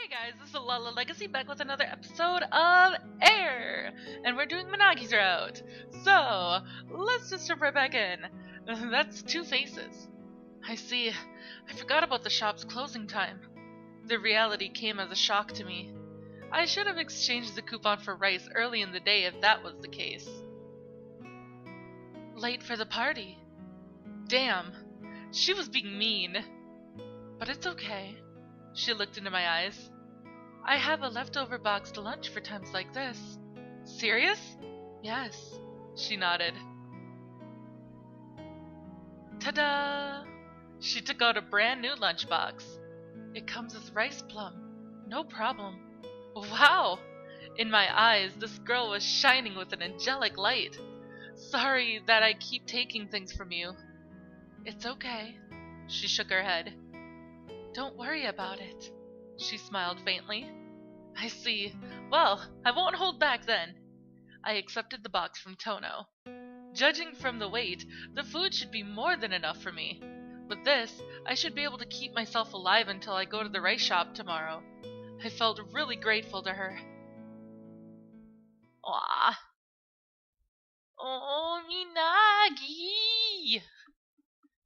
Hey guys, this is Lala Legacy back with another episode of Air, and we're doing Minagi's route. So, let's just jump right back in. That's two faces. I see. I forgot about the shop's closing time. The reality came as a shock to me. I should have exchanged the coupon for rice early in the day if that was the case. Late for the party. Damn, she was being mean. But it's okay. She looked into my eyes. I have a leftover boxed lunch for times like this. Serious? Yes. She nodded. Ta-da! She took out a brand new lunchbox. It comes with rice plum. No problem. Wow! In my eyes, this girl was shining with an angelic light. Sorry that I keep taking things from you. It's okay. She shook her head. Don't worry about it. She smiled faintly. I see. Well, I won't hold back then. I accepted the box from Tono. Judging from the weight, the food should be more than enough for me. With this, I should be able to keep myself alive until I go to the rice shop tomorrow. I felt really grateful to her. Aww. Oh, Minagi!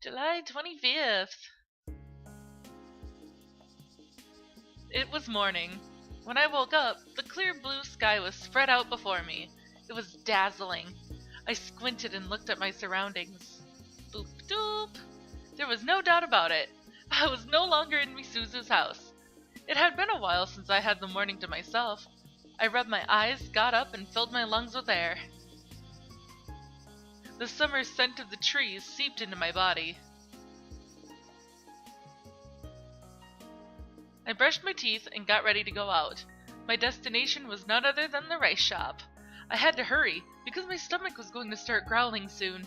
July 25th. It was morning. When I woke up, the clear blue sky was spread out before me. It was dazzling. I squinted and looked at my surroundings. Boop doop. There was no doubt about it. I was no longer in Misuzu's house. It had been a while since I had the morning to myself. I rubbed my eyes, got up, and filled my lungs with air. The summer scent of the trees seeped into my body. I brushed my teeth and got ready to go out. My destination was none other than the rice shop. I had to hurry, because my stomach was going to start growling soon.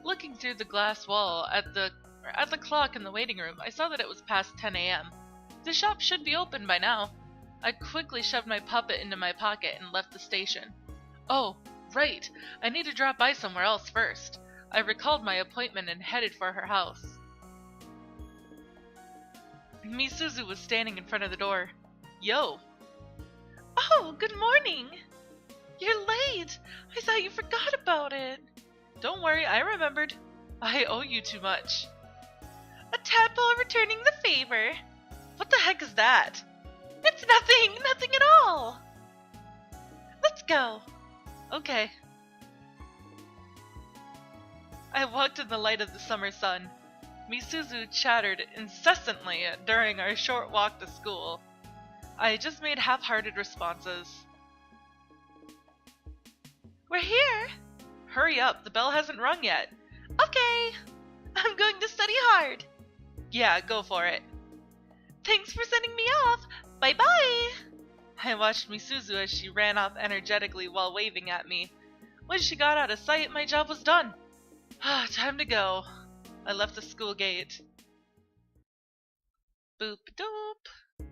Looking through the glass wall at the clock in the waiting room, I saw that it was past 10 a.m. The shop should be open by now. I quickly shoved my puppet into my pocket and left the station. Oh, right, I need to drop by somewhere else first. I recalled my appointment and headed for her house. Misuzu was standing in front of the door. Yo! Oh, good morning! You're late! I thought you forgot about it! Don't worry, I remembered. I owe you too much. A tadpole returning the favor! What the heck is that? It's nothing at all! Let's go! Okay. I walked in the light of the summer sun. Misuzu chattered incessantly during our short walk to school. I just made half-hearted responses. We're here! Hurry up, the bell hasn't rung yet. Okay! I'm going to study hard! Yeah, go for it. Thanks for sending me off! Bye-bye! I watched Misuzu as she ran off energetically while waving at me. When she got out of sight, my job was done. Time to go. I left the school gate. Boop doop.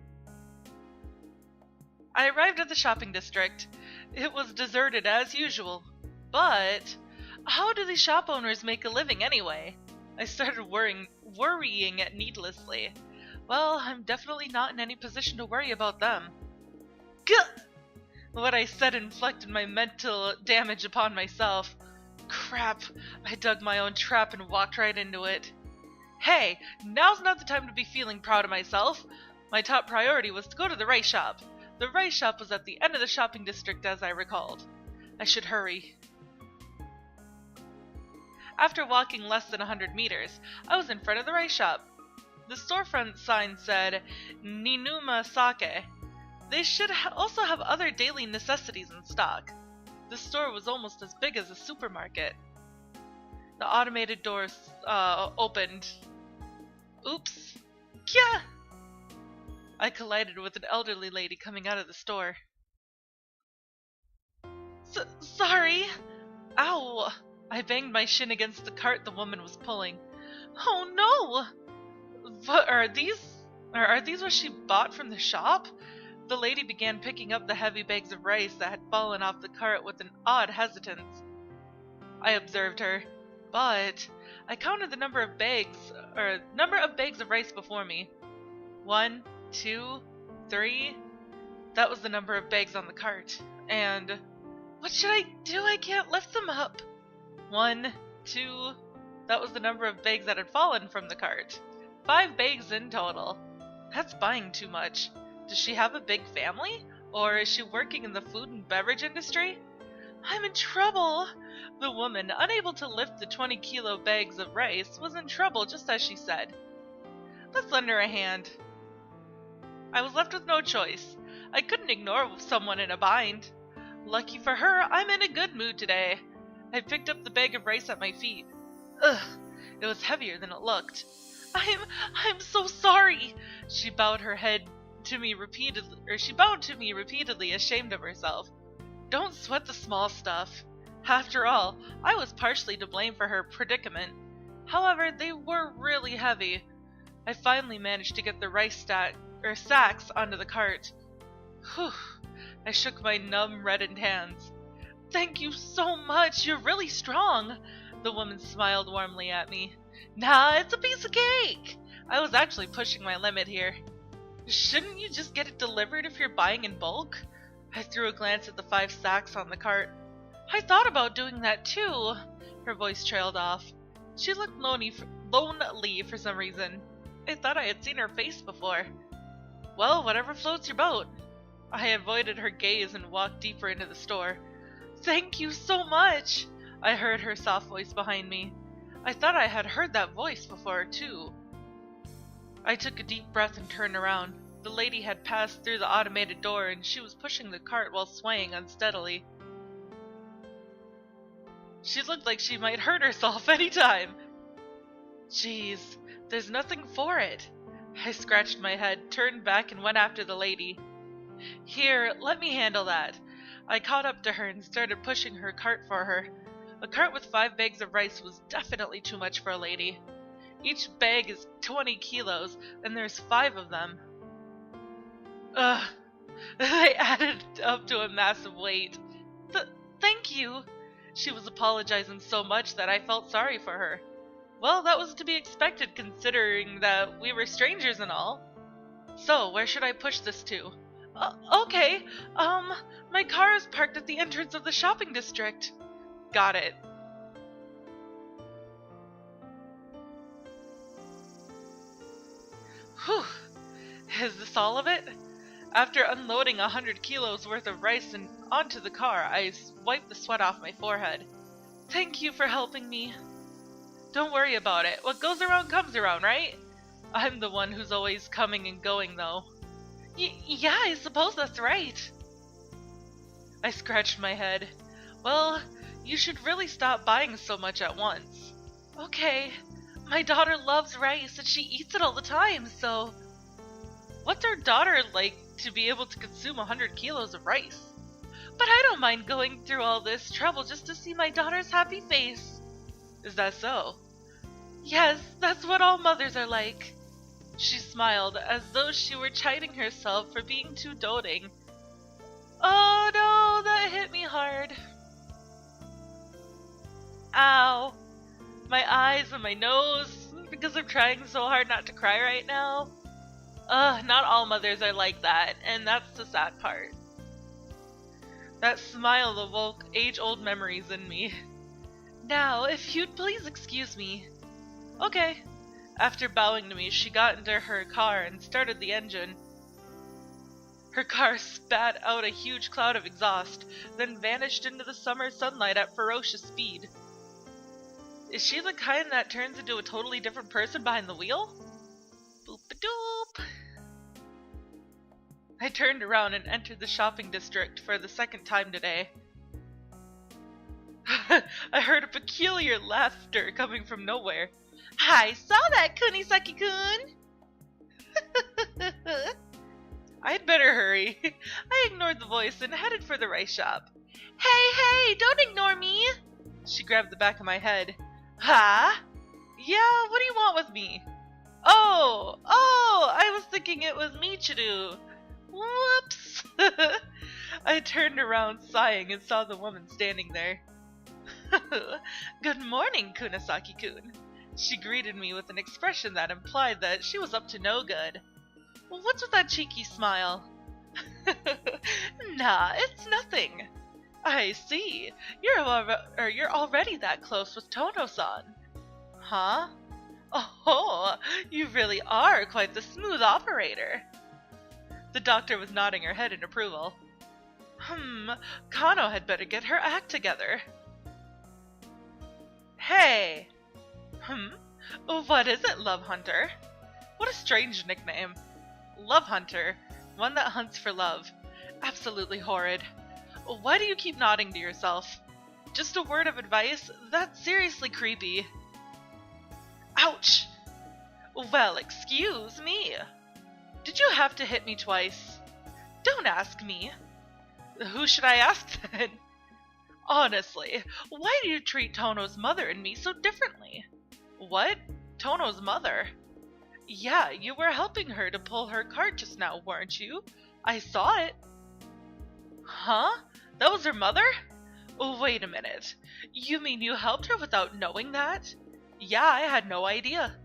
I arrived at the shopping district. It was deserted as usual. But how do these shop owners make a living anyway? I started worrying needlessly. Well, I'm definitely not in any position to worry about them. Gah! What I said inflicted my mental damage upon myself. Crap, I dug my own trap and walked right into it. Hey, now's not the time to be feeling proud of myself. My top priority was to go to the rice shop. The rice shop was at the end of the shopping district as I recalled. I should hurry. After walking less than 100 meters, I was in front of the rice shop. The storefront sign said, Ninuma Sake. They should also have other daily necessities in stock. The store was almost as big as a supermarket. The automated doors opened. Oops. Kya! I collided with an elderly lady coming out of the store. Sorry. Ow! I banged my shin against the cart the woman was pulling. Oh no! What are these? Are these what she bought from the shop? The lady began picking up the heavy bags of rice that had fallen off the cart with an odd hesitance. I observed her, but I counted the number of bags of rice before me. 1, 2, 3. That was the number of bags on the cart. And what should I do? I can't lift them up. 1, 2. That was the number of bags that had fallen from the cart. 5 bags in total. That's buying too much. Does she have a big family? Or is she working in the food and beverage industry? I'm in trouble! The woman, unable to lift the 20-kilo bags of rice, was in trouble just as she said. Let's lend her a hand. I was left with no choice. I couldn't ignore someone in a bind. Lucky for her, I'm in a good mood today. I picked up the bag of rice at my feet. Ugh, it was heavier than it looked. I'm so sorry. She bowed to me repeatedly, ashamed of herself. Don't sweat the small stuff. After all, I was partially to blame for her predicament. However, they were really heavy. I finally managed to get the rice sacks onto the cart. Whew. I shook my numb, reddened hands. Thank you so much. You're really strong. The woman smiled warmly at me. Nah, it's a piece of cake. I was actually pushing my limit here. Shouldn't you just get it delivered if you're buying in bulk? I threw a glance at the 5 sacks on the cart. I thought about doing that too. Her voice trailed off. She looked lonely for some reason. I thought I had seen her face before. Well, whatever floats your boat. I avoided her gaze and walked deeper into the store. Thank you so much! I heard her soft voice behind me. I thought I had heard that voice before, too. I took a deep breath and turned around. The lady had passed through the automated door and she was pushing the cart while swaying unsteadily. She looked like she might hurt herself any time. Jeez, there's nothing for it. I scratched my head, turned back, and went after the lady. Here, let me handle that. I caught up to her and started pushing her cart for her. A cart with 5 bags of rice was definitely too much for a lady. Each bag is 20 kilos, and there's 5 of them. Ugh. They added up to a massive weight. Thank you. She was apologizing so much that I felt sorry for her. Well, that was to be expected considering that we were strangers and all. So, where should I push this to? Okay. My car is parked at the entrance of the shopping district. Got it. Whew. Is this all of it? After unloading 100 kilos worth of rice onto the car, I wiped the sweat off my forehead. Thank you for helping me. Don't worry about it. What goes around comes around, right? I'm the one who's always coming and going, though. Yeah, I suppose that's right. I scratched my head. Well, you should really stop buying so much at once. Okay. My daughter loves rice and she eats it all the time, so... What's our daughter like to be able to consume 100 kilos of rice? But I don't mind going through all this trouble just to see my daughter's happy face. Is that so? Yes, that's what all mothers are like. She smiled as though she were chiding herself for being too doting. Oh no, that hit me hard. Ow. My eyes and my nose, because I'm trying so hard not to cry right now. Not all mothers are like that, and that's the sad part. That smile awoke age-old memories in me. Now, if you'd please excuse me. Okay. After bowing to me, she got into her car and started the engine. Her car spat out a huge cloud of exhaust, then vanished into the summer sunlight at ferocious speed. Is she the kind that turns into a totally different person behind the wheel? Boop-a-doop! I turned around and entered the shopping district for the second time today. I heard a peculiar laughter coming from nowhere. I saw that, Kunisaki-kun! I'd better hurry. I ignored the voice and headed for the rice shop. Hey, don't ignore me! She grabbed the back of my head. Huh? Yeah, what do you want with me? Oh, I was thinking it was Michiru. Whoops! I turned around sighing and saw the woman standing there. Good morning, Kunisaki-kun. She greeted me with an expression that implied that she was up to no good. What's with that cheeky smile? Nah, it's nothing. I see. You're already that close with Tono-san. Huh? Oh, you really are quite the smooth operator. The doctor was nodding her head in approval. Kano had better get her act together. Hey! What is it, Love Hunter? What a strange nickname. Love Hunter, one that hunts for love. Absolutely horrid. Why do you keep nodding to yourself? Just a word of advice? That's seriously creepy. Ouch! Well, excuse me. Did you have to hit me twice? Don't ask me. Who should I ask then? Honestly, why do you treat Tono's mother and me so differently? What? Tono's mother? Yeah, you were helping her to pull her cart just now, weren't you? I saw it. Huh? That was her mother? Wait a minute. You mean you helped her without knowing that? Yeah, I had no idea.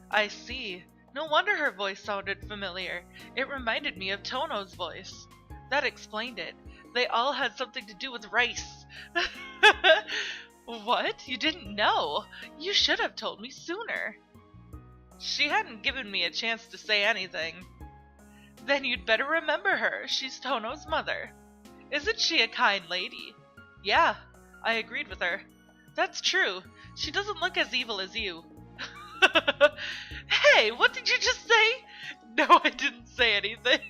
I see. No wonder her voice sounded familiar. It reminded me of Tono's voice. That explained it. They all had something to do with rice. What? You didn't know? You should have told me sooner. She hadn't given me a chance to say anything. Then you'd better remember her. She's Tono's mother. Isn't she a kind lady? Yeah, I agreed with her. That's true. She doesn't look as evil as you. Hey, what did you just say? No, I didn't say anything.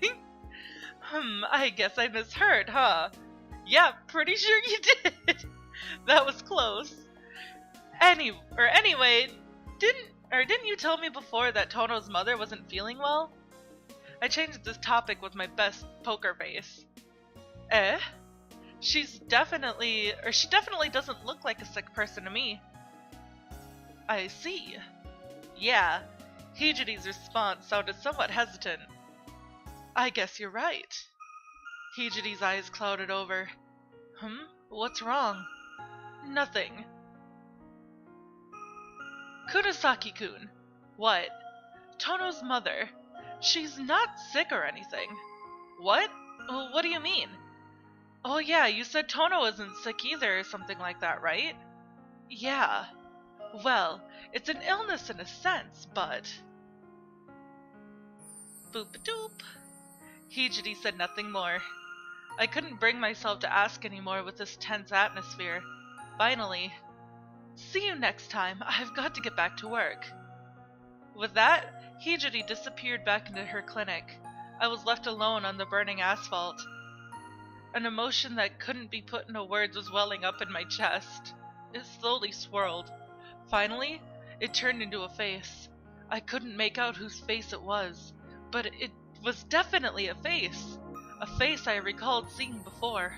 I guess I misheard, huh? Yeah, pretty sure you did. That was close. Anyway, didn't you tell me before that Tono's mother wasn't feeling well? I changed this topic with my best poker face. She definitely doesn't look like a sick person to me. I see. Yeah, Hijiri's response sounded somewhat hesitant. I guess you're right. Hijiri's eyes clouded over. What's wrong? Nothing. Kurosaki-kun. What? Tono's mother. She's not sick or anything. What? What do you mean? Oh yeah, you said Tono isn't sick either or something like that, right? Yeah. Well, it's an illness in a sense, but... Boop-a-doop. Hijiri said nothing more. I couldn't bring myself to ask anymore with this tense atmosphere. Finally, see you next time. I've got to get back to work. With that, Hijiri disappeared back into her clinic. I was left alone on the burning asphalt. An emotion that couldn't be put into words was welling up in my chest. It slowly swirled. Finally, it turned into a face. I couldn't make out whose face it was, but it was definitely a face I recalled seeing before.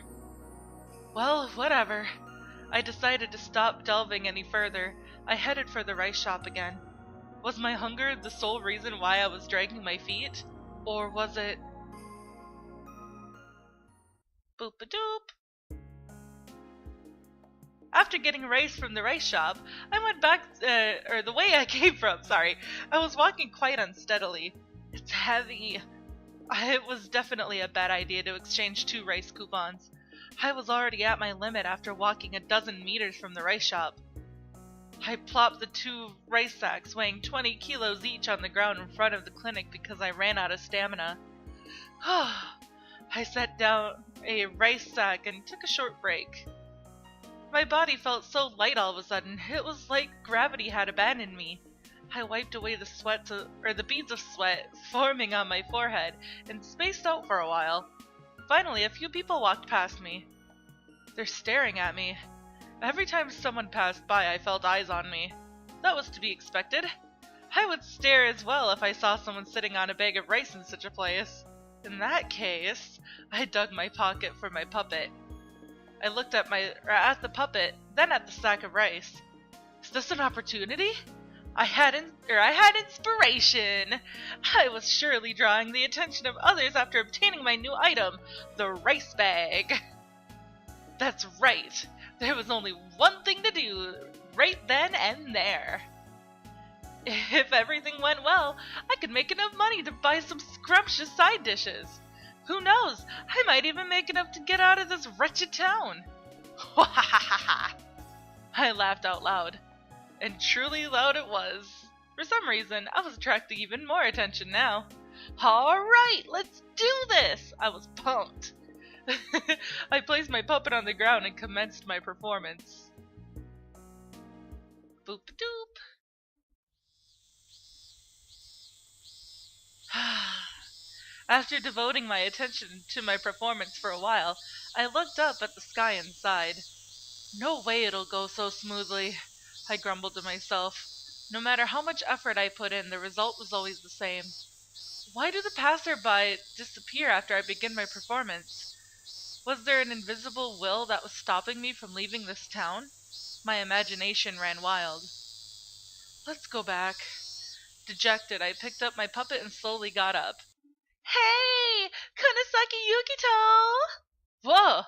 Well, whatever. I decided to stop delving any further. I headed for the rice shop again. Was my hunger the sole reason why I was dragging my feet? Or was it... Boop-a-doop. After getting rice from the rice shop, I went back, the way I came from, sorry. I was walking quite unsteadily. It's heavy. It was definitely a bad idea to exchange 2 rice coupons. I was already at my limit after walking a dozen meters from the rice shop. I plopped the 2 rice sacks weighing 20 kilos each on the ground in front of the clinic because I ran out of stamina. I set down a rice sack and took a short break. My body felt so light all of a sudden. It was like gravity had abandoned me. I wiped away the beads of sweat forming on my forehead and spaced out for a while. Finally, a few people walked past me. They're staring at me. Every time someone passed by, I felt eyes on me. That was to be expected. I would stare as well if I saw someone sitting on a bag of rice in such a place. In that case, I dug my pocket for my puppet. I looked at the puppet, then at the sack of rice. Is this an opportunity? I had inspiration! I was surely drawing the attention of others after obtaining my new item, the rice bag. That's right. There was only one thing to do, right then and there. If everything went well, I could make enough money to buy some scrumptious side dishes. Who knows, I might even make enough to get out of this wretched town. I laughed out loud, and truly loud it was. For some reason, I was attracting even more attention now. Alright, let's do this! I was pumped. I placed my puppet on the ground and commenced my performance. Boop-a-doop. After devoting my attention to my performance for a while, I looked up at the sky and sighed. No way it'll go so smoothly, I grumbled to myself. No matter how much effort I put in, the result was always the same. Why do the passerby disappear after I begin my performance? Was there an invisible will that was stopping me from leaving this town? My imagination ran wild. Let's go back. Dejected, I picked up my puppet and slowly got up. Hey! Kunisaki Yukito! Whoa!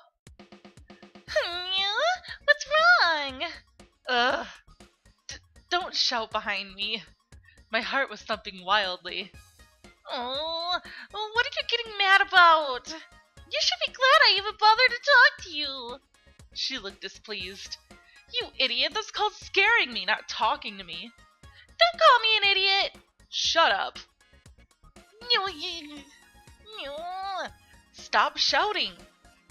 What's wrong? Ugh. Don't shout behind me. My heart was thumping wildly. Oh, what are you getting mad about? You should be glad I even bothered to talk to you. She looked displeased. You idiot, that's called scaring me, not talking to me. Don't call me an idiot. Shut up. Stop shouting.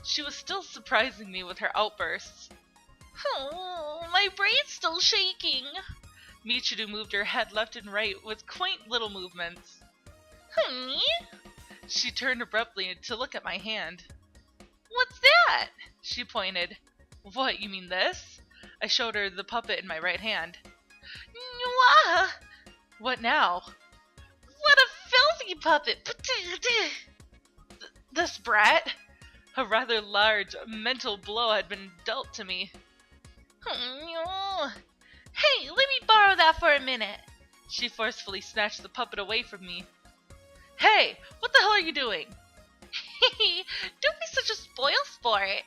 She was still surprising me with her outbursts. Oh, my brain's still shaking. Michiru moved her head left and right with quaint little movements. She turned abruptly to look at my hand. What's that? She pointed. What, you mean this? I showed her the puppet in my right hand. What now? What a filthy puppet! This brat! A rather large mental blow had been dealt to me. Hey, let me borrow that for a minute! She forcefully snatched the puppet away from me. Hey, what the hell are you doing? Don't be such a spoilsport!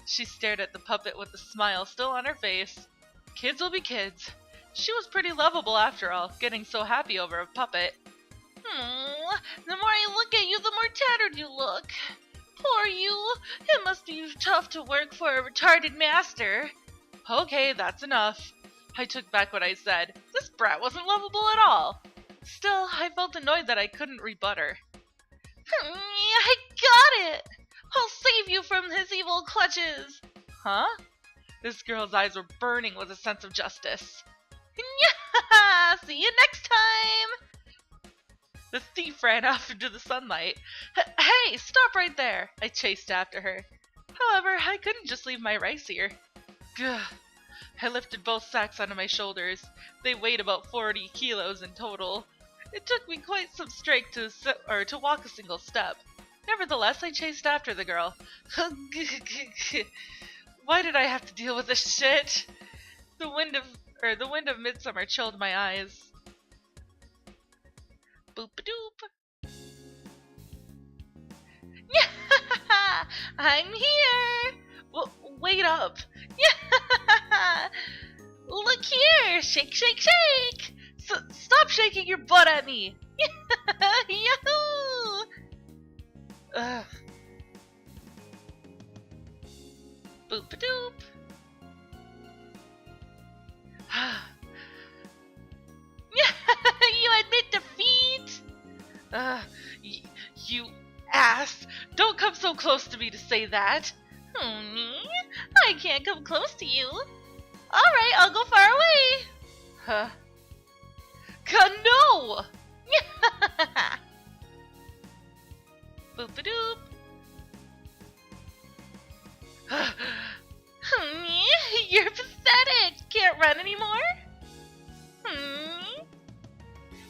She stared at the puppet with a smile still on her face. Kids will be kids. She was pretty lovable after all, getting so happy over a puppet. The more I look at you, the more tattered you look. Poor you. It must be tough to work for a retarded master. Okay, that's enough. I took back what I said. This brat wasn't lovable at all. Still, I felt annoyed that I couldn't rebut her. I got it! I'll save you from his evil clutches! Huh? This girl's eyes were burning with a sense of justice. See you next time! The thief ran off into the sunlight. Hey, stop right there! I chased after her. However, I couldn't just leave my rice here. Gah. I lifted both sacks onto my shoulders. They weighed about 40 kilos in total. It took me quite some strength to walk a single step. Nevertheless, I chased after the girl. Why did I have to deal with this shit? The wind of midsummer chilled my eyes. Boop-a-doop. I'm here! Well, wait up. Look here! Shake, shake, shake! Stop shaking your butt at me! Yahoo! Ugh. Boop-a-doop. You admit defeat? You ass! Don't come so close to me to say that. I can't come close to you. Alright, I'll go far away. Huh? No! Boop-a-doop. You're pathetic. Can't run anymore?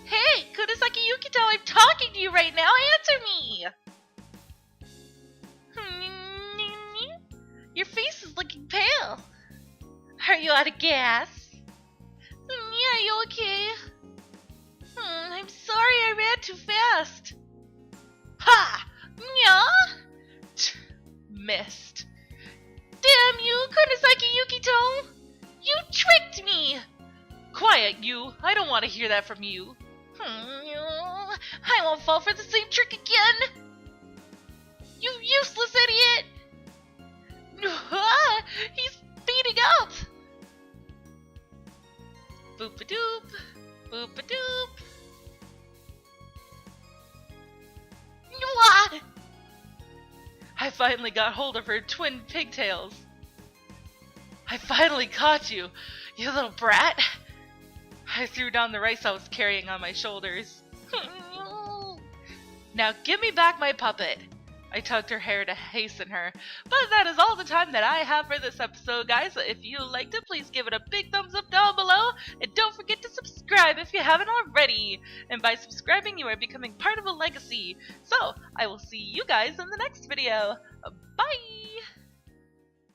Hey, Kunisaki Yukito, I'm talking to you right now. Answer me. Your face is looking pale. Are you out of gas? Are you okay? I'm sorry I ran too fast. Ha! Nya! Missed. Damn you, Kunisaki Yukito! You tricked me! Quiet, you. I don't want to hear that from you. I won't fall for the same trick again. You useless idiot. He's speeding up. Boop-a-doop. Boop-a-doop. I finally got hold of her twin pigtails. I finally caught you, you little brat. I threw down the rice I was carrying on my shoulders. Now give me back my puppet. I tugged her hair to hasten her. But that is all the time that I have for this episode, guys. If you liked it, please give it a big thumbs up down below. And don't forget to subscribe if you haven't already. And by subscribing, you are becoming part of a legacy. So, I will see you guys in the next video. Bye!